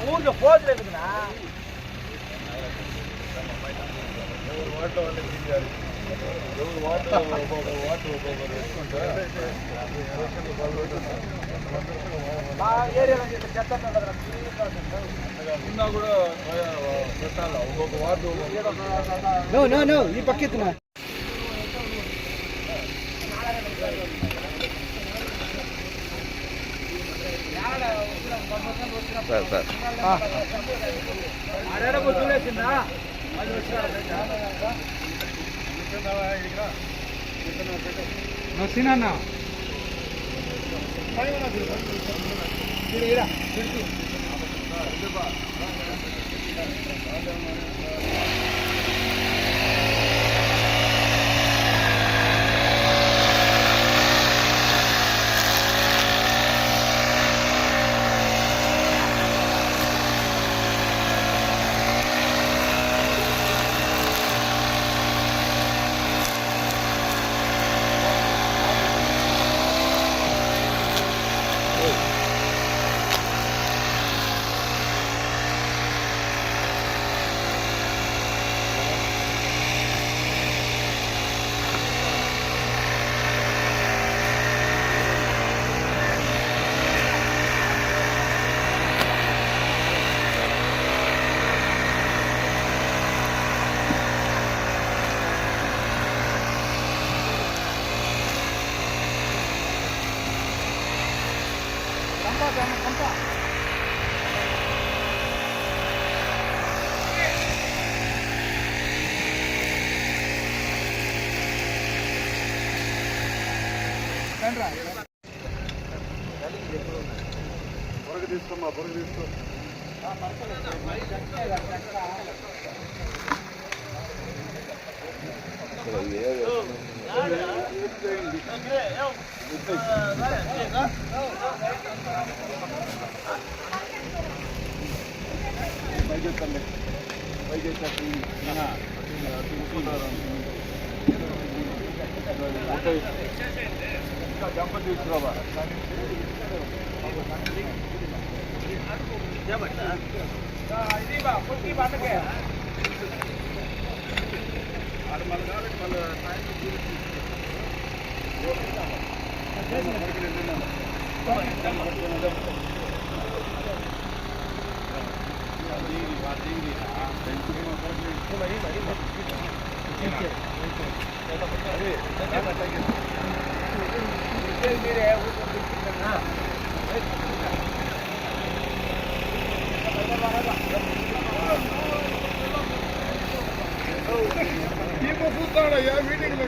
ఊరిలో పోతులేదునా ఈ పక్కెత్తున sir sir సీనన్న పొరగ తీసుకోమ్మా పొరగ తీసుకో జంప తీసుకురావా మీటింగ్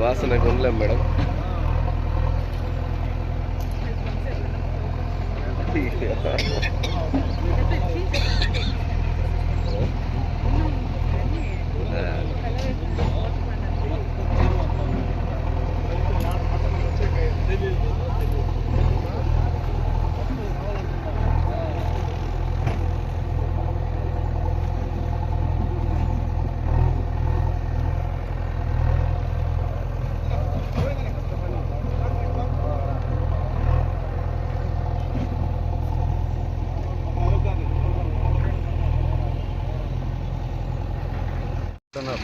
వాసన కొనలేం మేడం.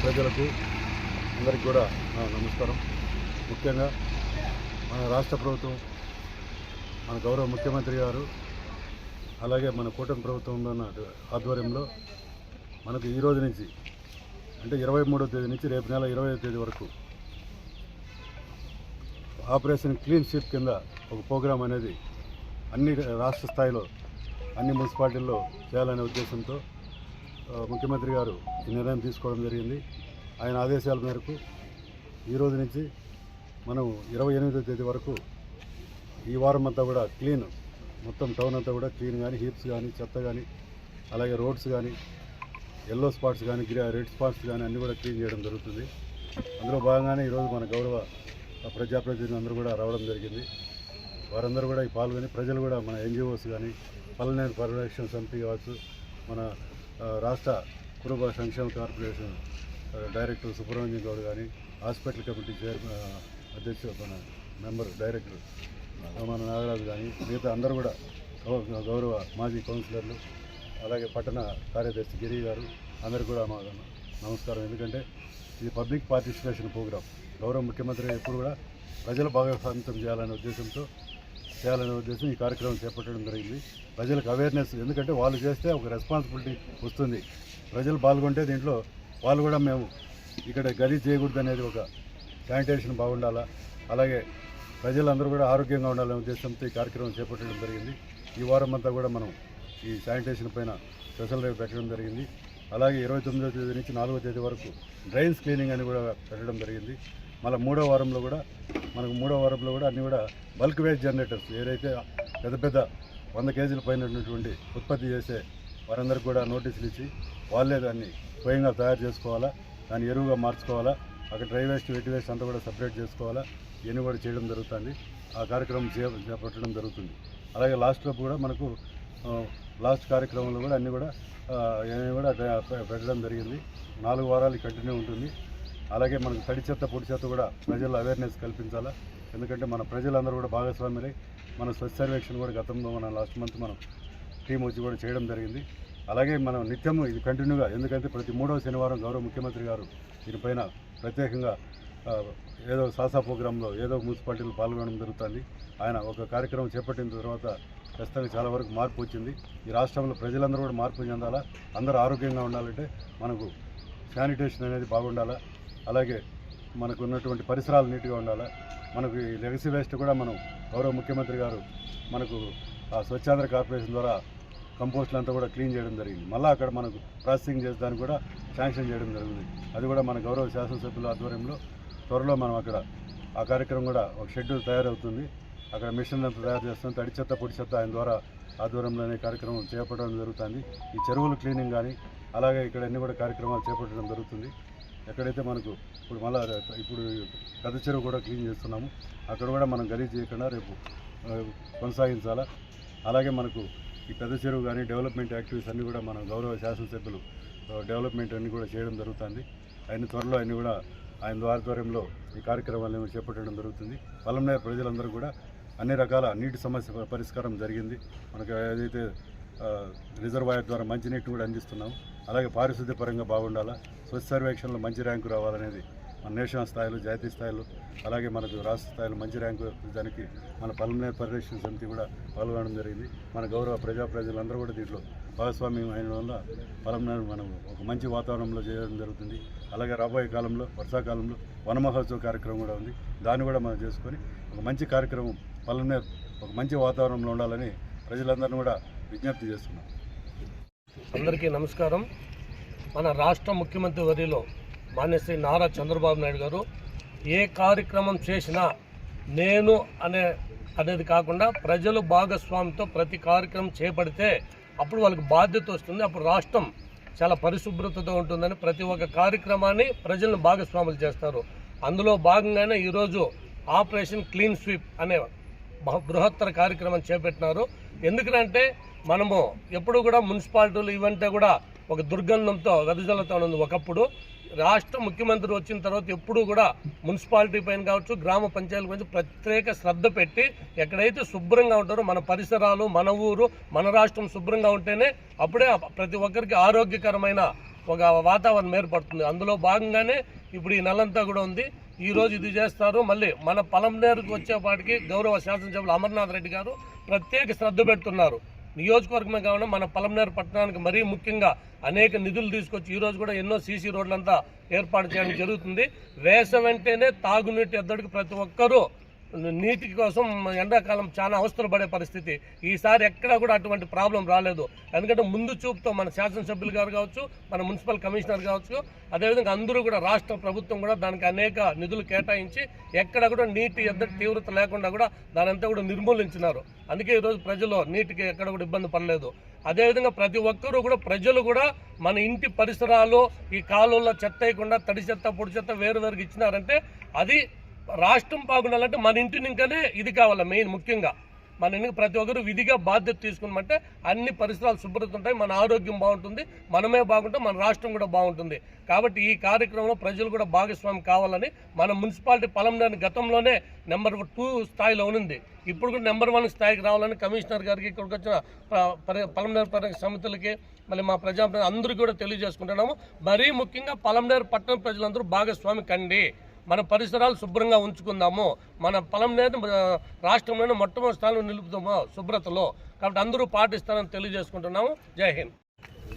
ప్రజలకు అందరికీ కూడా నా నమస్కారం. ముఖ్యంగా మన రాష్ట్ర ప్రభుత్వం, మన గౌరవ ముఖ్యమంత్రి గారు, అలాగే మన కూటమి ప్రభుత్వం ఉన్న ఆధ్వర్యంలో మనకు ఈ రోజు నుంచి అంటే 23వ తేదీ నుంచి రేపు నెల 20వ తేదీ వరకు ఆపరేషన్ క్లీన్ స్వీప్ కింద ఒక ప్రోగ్రాం అనేది అన్ని రాష్ట్ర స్థాయిలో అన్ని మున్సిపాలిటీల్లో చేయాలనే ఉద్దేశంతో ముఖ్యమంత్రి గారు ఈ నిర్ణయం తీసుకోవడం జరిగింది. ఆయన ఆదేశాల మేరకు ఈ రోజు నుంచి మనం 28వ తేదీ వరకు ఈ వారం అంతా కూడా క్లీన్, మొత్తం టౌన్ అంతా కూడా క్లీన్ కానీ, హీప్స్ కానీ, చెత్త కానీ, అలాగే రోడ్స్ కానీ, ఎల్లో స్పాట్స్ కానీ, రెడ్ స్పాట్స్ కానీ అన్నీ కూడా క్లీన్ చేయడం జరుగుతుంది. అందులో భాగంగానే ఈరోజు మన గౌరవ ప్రజాప్రతినిధులు అందరూ కూడా రావడం జరిగింది. వారందరూ కూడా ఈ పాల్గొని ప్రజలు కూడా మన ఎన్జిఓస్ కానీ, పల్లెనేరు పరిరక్షణ సమితి కావచ్చు, మన రాష్ట్ర కుటుంబ సంక్షేమ కార్పొరేషన్ డైరెక్టర్ సుబ్రహ్మణ్యం గౌడ్ కానీ, హాస్పిటల్ కమిటీ అధ్యక్షుడు మన మెంబర్ డైరెక్టర్ మన నాగరాజు కానీ, మిగతా అందరూ కూడా గౌరవ మాజీ కౌన్సిలర్లు, అలాగే పట్టణ కార్యదర్శి గిరి గారు అందరూ కూడా మా నమస్కారం. ఎందుకంటే ఇది పబ్లిక్ పార్టిసిపేషన్ ప్రోగ్రాం. గౌరవ ముఖ్యమంత్రి ఎప్పుడు కూడా ప్రజల భాగస్వామ్యం చేయాలనే ఉద్దేశం ఈ కార్యక్రమం చేపట్టడం జరిగింది. ప్రజలకు అవేర్నెస్, ఎందుకంటే వాళ్ళు చేస్తే ఒక రెస్పాన్సిబిలిటీ వస్తుంది. ప్రజలు పాల్గొంటే దీంట్లో వాళ్ళు కూడా మేము ఇక్కడ గలీజ్ చేయకూడదు అనేది ఒక శానిటేషన్ బాగుండాలా, అలాగే ప్రజలందరూ కూడా ఆరోగ్యంగా ఉండాలనే ఉద్దేశంతో ఈ కార్యక్రమం చేపట్టడం జరిగింది. ఈ వారం అంతా కూడా మనం ఈ శానిటేషన్ పైన స్పెషల్ డ్రైవ్ పెట్టడం జరిగింది. అలాగే 29వ తేదీ నుంచి 4వ తేదీ వరకు డ్రైన్స్ క్లీనింగ్ అని కూడా పెట్టడం జరిగింది. మళ్ళీ మూడో వారంలో కూడా అన్నీ కూడా బల్క్ వేస్ట్ జనరేటర్స్, ఏదైతే పెద్ద 100 కేజీల పైన ఉన్నటువంటి ఉత్పత్తి చేసే వారందరికీ కూడా నోటీసులు ఇచ్చి వాళ్ళే దాన్ని స్వయంగా తయారు చేసుకోవాలా, దాన్ని ఎరువుగా మార్చుకోవాలా, అక్కడ డ్రై వేస్ట్, వెట్ వేస్ట్ అంతా కూడా సపరేట్ చేసుకోవాలా, ఇవన్నీ కూడా చేయడం జరుగుతుంది. ఆ కార్యక్రమం చేపట్టడం జరుగుతుంది. అలాగే లాస్ట్లో కూడా మనకు లాస్ట్ కార్యక్రమంలో కూడా అన్నీ కూడా పెట్టడం జరిగింది. 4 వారాలు కంటిన్యూ ఉంటుంది. అలాగే మనకు తడి చెత్త, పొడి చెత్త కూడా ప్రజల్లో అవేర్నెస్ కల్పించాలా. ఎందుకంటే మన ప్రజలందరూ కూడా భాగస్వామ్యులై మన స్వచ్ఛ సర్వేక్షణ కూడా గతంలో మన లాస్ట్ మంత్ మనం టీం వచ్చి కూడా చేయడం జరిగింది. అలాగే మనం నిత్యము ఇది కంటిన్యూగా, ఎందుకంటే ప్రతి 3వ శనివారం గౌరవ ముఖ్యమంత్రి గారు దీనిపైన ప్రత్యేకంగా ఏదో సాసా ప్రోగ్రాంలో ఏదో మున్సిపాలిటీలు పాల్గొనడం జరుగుతుంది. ఆయన ఒక కార్యక్రమం చేపట్టిన తర్వాత ఖచ్చితంగా చాలా వరకు మార్పు వచ్చింది. ఈ రాష్ట్రంలో ప్రజలందరూ కూడా మార్పు చెందాలా, అందరూ ఆరోగ్యంగా ఉండాలంటే మనకు శానిటేషన్ అనేది బాగుండాలా, అలాగే మనకు ఉన్నటువంటి పరిసరాలు నీట్గా ఉండాలా. మనకు ఈ లెగసీ వేస్ట్ కూడా మనం గౌరవ ముఖ్యమంత్రి గారు మనకు ఆ స్వచ్ఛాంధ్ర కార్పొరేషన్ ద్వారా కంపోస్టులు అంతా కూడా క్లీన్ చేయడం జరిగింది. మళ్ళీ అక్కడ మనకు ప్రాసెసింగ్ చేసేదానికి కూడా శాంక్షన్ చేయడం జరిగింది. అది కూడా మన గౌరవ శాసనసభ్యుల ఆధ్వర్యంలో త్వరలో మనం అక్కడ ఆ కార్యక్రమం కూడా ఒక షెడ్యూల్ తయారవుతుంది. అక్కడ మిషన్ అంతా తయారు చేస్తాం. తడి చెత్త, పొడి చెత్త ఆయన ద్వారా ఆధ్వర్యంలోనే కార్యక్రమం చేపట్టడం జరుగుతుంది. ఈ చెరువులు క్లీనింగ్ కానీ, అలాగే ఇక్కడ అన్ని కూడా కార్యక్రమాలు చేపట్టడం జరుగుతుంది. ఎక్కడైతే మనకు ఇప్పుడు పెద్ద చెరువు కూడా క్లీన్ చేస్తున్నాము, అక్కడ కూడా మనం గలీజ్ చేయకుండా రేపు కొనసాగించాలా. అలాగే మనకు ఈ పెద్ద చెరువు కానీ డెవలప్మెంట్ యాక్టివిటీస్ అన్నీ కూడా మన గౌరవ శాసనసభ్యులు డెవలప్మెంట్ అన్నీ కూడా చేయడం జరుగుతుంది. ఆయన త్వరలో అన్నీ కూడా ఆయన ఆధ్వర్యంలో ఈ కార్యక్రమాలను చేపట్టడం జరుగుతుంది. పల్లంనేరు ప్రజలందరూ కూడా అన్ని రకాల నీటి సమస్య పరిష్కారం జరిగింది. మనకు ఏదైతే రిజర్వాయర్ ద్వారా మంచినీటిని కూడా అందిస్తున్నాము. అలాగే పారిశుద్ధ్య పరంగా బాగుండాలా, స్వచ్ఛ సర్వేక్షణలో మంచి ర్యాంకు రావాలనేది మన నేషనల్ స్థాయిలో, జాతీయ స్థాయిలో, అలాగే మనకు రాష్ట్ర స్థాయిలో మంచి ర్యాంకు దానికి మన పల్లంనేరు పరిరక్షణ సమితి కూడా పాల్గొనడం జరిగింది. మన గౌరవ ప్రజలందరూ కూడా దీంట్లో భాగస్వామ్యం అయిన వల్ల పల్లంనేరు మనం ఒక మంచి వాతావరణంలో చేయడం జరుగుతుంది. అలాగే రాబోయే కాలంలో వర్షాకాలంలో వన మహోత్సవ కార్యక్రమం కూడా ఉంది. దాన్ని కూడా మనం చేసుకొని ఒక మంచి కార్యక్రమం పల్లంనేరు ఒక మంచి వాతావరణంలో ఉండాలని ప్రజలందరినీ కూడా విజ్ఞప్తి చేస్తున్నాం. అందరికీ నమస్కారం. మన రాష్ట్ర ముఖ్యమంత్రి వర్యులో మాన్యశ్రీ నారా చంద్రబాబు నాయుడు గారు ఏ కార్యక్రమం చేసినా నేను అనేది కాకుండా ప్రజలు భాగస్వామితో ప్రతి కార్యక్రమం చేపడితే అప్పుడు వాళ్ళకి బాధ్యత వస్తుంది. అప్పుడు రాష్ట్రం చాలా పరిశుభ్రతతో ఉంటుందని ప్రతి ఒక్క కార్యక్రమాన్ని ప్రజలను భాగస్వాములు చేస్తారు. అందులో భాగంగానే ఈరోజు ఆపరేషన్ క్లీన్ స్వీప్ అనే బృహత్తర కార్యక్రమం చేపట్టినారు. ఎందుకంటే మనము ఎప్పుడు కూడా మున్సిపాలిటీలు ఇవంటే కూడా ఒక దుర్గంధంతో వెదజల్లుతూ ఉంది. ఒకప్పుడు రాష్ట్ర ముఖ్యమంత్రి వచ్చిన తర్వాత ఎప్పుడూ కూడా మున్సిపాలిటీ పైన కావచ్చు, గ్రామ పంచాయతీల గురించి ప్రత్యేక శ్రద్ధ పెట్టి ఎక్కడైతే శుభ్రంగా ఉంటారో మన పరిసరాలు, మన ఊరు, మన రాష్ట్రం శుభ్రంగా ఉంటేనే అప్పుడే ప్రతి ఒక్కరికి ఆరోగ్యకరమైన ఒక వాతావరణం ఏర్పడుతుంది. అందులో భాగంగానే ఇప్పుడు ఈ నెలంతా కూడా ఉంది. ఈరోజు ఇది చేస్తారు. మళ్ళీ మన పలంనేరుకు వచ్చేపాటికి గౌరవ శాసనసభ్యులు అమర్నాథ్ రెడ్డి గారు ప్రత్యేక శ్రద్ధ పెడుతున్నారు. నియోజకవర్గమే కాకుండా మన పలంనేరు పట్టణానికి మరీ ముఖ్యంగా అనేక నిధులు తీసుకొచ్చి ఈరోజు కూడా ఎన్నో సీసీ రోడ్లంతా ఏర్పాటు చేయడం జరుగుతుంది. వేసవి వెంటనే తాగునీటి ఎద్దడికి ప్రతి ఒక్కరూ నీటి కోసం ఎండాకాలం చాలా అవస్థలు పడే పరిస్థితి. ఈసారి ఎక్కడా కూడా అటువంటి ప్రాబ్లం రాలేదు. ఎందుకంటే ముందు చూపుతో మన శాసనసభ్యులు గారు కావచ్చు, మన మున్సిపల్ కమిషనర్ కావచ్చు, అదేవిధంగా అందరూ కూడా రాష్ట్ర ప్రభుత్వం కూడా దానికి అనేక నిధులు కేటాయించి ఎక్కడ కూడా నీటి ఎద్దడి తీవ్రత లేకుండా కూడా దానంతా కూడా నిర్మూలించినారు. అందుకే ఈరోజు ప్రజలు నీటికి ఎక్కడ కూడా ఇబ్బంది పడలేదు. అదేవిధంగా ప్రతి ఒక్కరూ కూడా ప్రజలు కూడా మన ఇంటి పరిసరాలు ఈ కాలువల్లో చెత్త వేయకుండా తడి చెత్త, పొడి చెత్త వేరువేరుగా ఇచ్చినారంటే అది రాష్ట్రం బాగుండాలంటే మన ఇంటి ఇంకానే ఇది కావాలి. మెయిన్ ముఖ్యంగా మన ఇంటికి ప్రతి ఒక్కరు విధిగా బాధ్యత తీసుకున్నమంటే అన్ని పరిసరాలు శుభ్రత ఉంటాయి, మన ఆరోగ్యం బాగుంటుంది, మనమే బాగుంటాం, మన రాష్ట్రం కూడా బాగుంటుంది. కాబట్టి ఈ కార్యక్రమంలో ప్రజలు కూడా భాగస్వామి కావాలని మన మున్సిపాలిటీ పలంనేరు గతంలోనే నెంబర్ 2 స్థాయిలో ఉంది. ఇప్పుడు కూడా నెంబర్ 1 స్థాయికి రావాలని కమిషనర్ గారికి, ఇక్కడికి వచ్చిన పలంనేరు పరిరక్షణ సమితులకి, మళ్ళీ మా ప్రజాప్రతినిధులు అందరికీ కూడా తెలియజేసుకుంటున్నాము. మరీ ముఖ్యంగా పలంనేరు పట్టణ ప్రజలందరూ భాగస్వామి కండి. మన పరిసరాలు శుభ్రంగా ఉంచుకుందాము. మన పలంనేరు రాష్ట్రంలోనే మొట్టమొదటి స్థానంలో నిలుపుతాము శుభ్రతలో. కాబట్టి అందరూ పాటిస్తారని తెలియజేసుకుంటున్నాము. జై హింద్.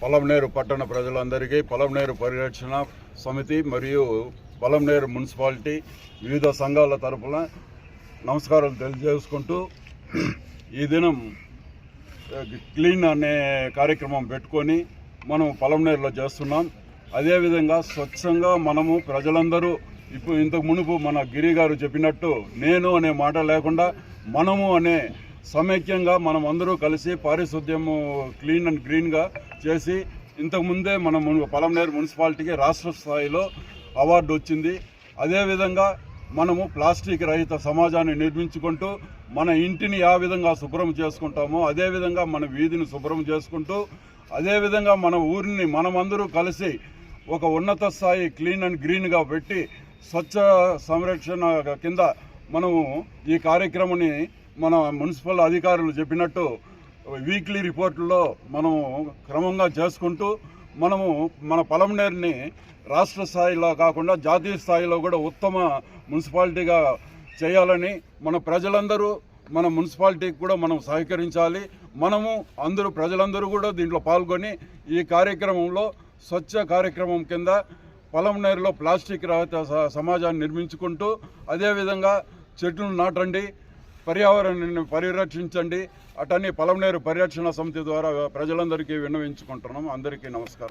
పలంనేరు పట్టణ ప్రజలందరికీ పలంనేరు పరిరక్షణ సమితి మరియు పలంనేరు మున్సిపాలిటీ వివిధ సంఘాల తరపున నమస్కారాలు తెలియజేసుకుంటూ ఈ దినం క్లీన్ అనే కార్యక్రమం పెట్టుకొని మనం పలంనేరులో చేస్తున్నాం. అదేవిధంగా స్వచ్ఛంగా మనము ప్రజలందరూ ఇప్పుడు ఇంతకు మునుపు మన గిరి గారు చెప్పినట్టు నేను అనే మాట లేకుండా మనము అనే సమైక్యంగా మనం అందరూ కలిసి పారిశుద్ధ్యము క్లీన్ అండ్ గ్రీన్గా చేసి ఇంతకుముందే మనం పలంనేరు మున్సిపాలిటీకి రాష్ట్ర స్థాయిలో అవార్డు వచ్చింది. అదేవిధంగా మనము ప్లాస్టిక్ రహిత సమాజాన్ని నిర్మించుకుంటూ మన ఇంటిని ఏ విధంగా శుభ్రం చేసుకుంటామో అదేవిధంగా మన వీధిని శుభ్రం చేసుకుంటూ అదేవిధంగా మన ఊరిని మనమందరూ కలిసి ఒక ఉన్నత స్థాయి క్లీన్ అండ్ గ్రీన్గా పెట్టి స్వచ్ఛ సంరక్షణ కింద మనము ఈ కార్యక్రమాన్ని మన మున్సిపల్ అధికారులు చెప్పినట్టు వీక్లీ రిపోర్టుల్లో మనము క్రమంగా చేసుకుంటూ మనము మన పలంనేరుని రాష్ట్ర స్థాయిలో కాకుండా జాతీయ స్థాయిలో కూడా ఉత్తమ మున్సిపాలిటీగా చేయాలని మన ప్రజలందరూ మన మున్సిపాలిటీకి కూడా మనం సహకరించాలి. మనము ప్రజలందరూ కూడా దీంట్లో పాల్గొని ఈ కార్యక్రమంలో స్వచ్ఛ కార్యక్రమం కింద పలంనేరులో ప్లాస్టిక్ రహిత సమాజాన్ని నిర్మించుకుంటూ అదేవిధంగా చెట్లు నాటండి, పర్యావరణాన్ని పరిరక్షించండి. అటన్నీ పలంనేరు పరిరక్షణ సమితి ద్వారా ప్రజలందరికీ విన్నవించుకుంటున్నాం. అందరికీ నమస్కారం.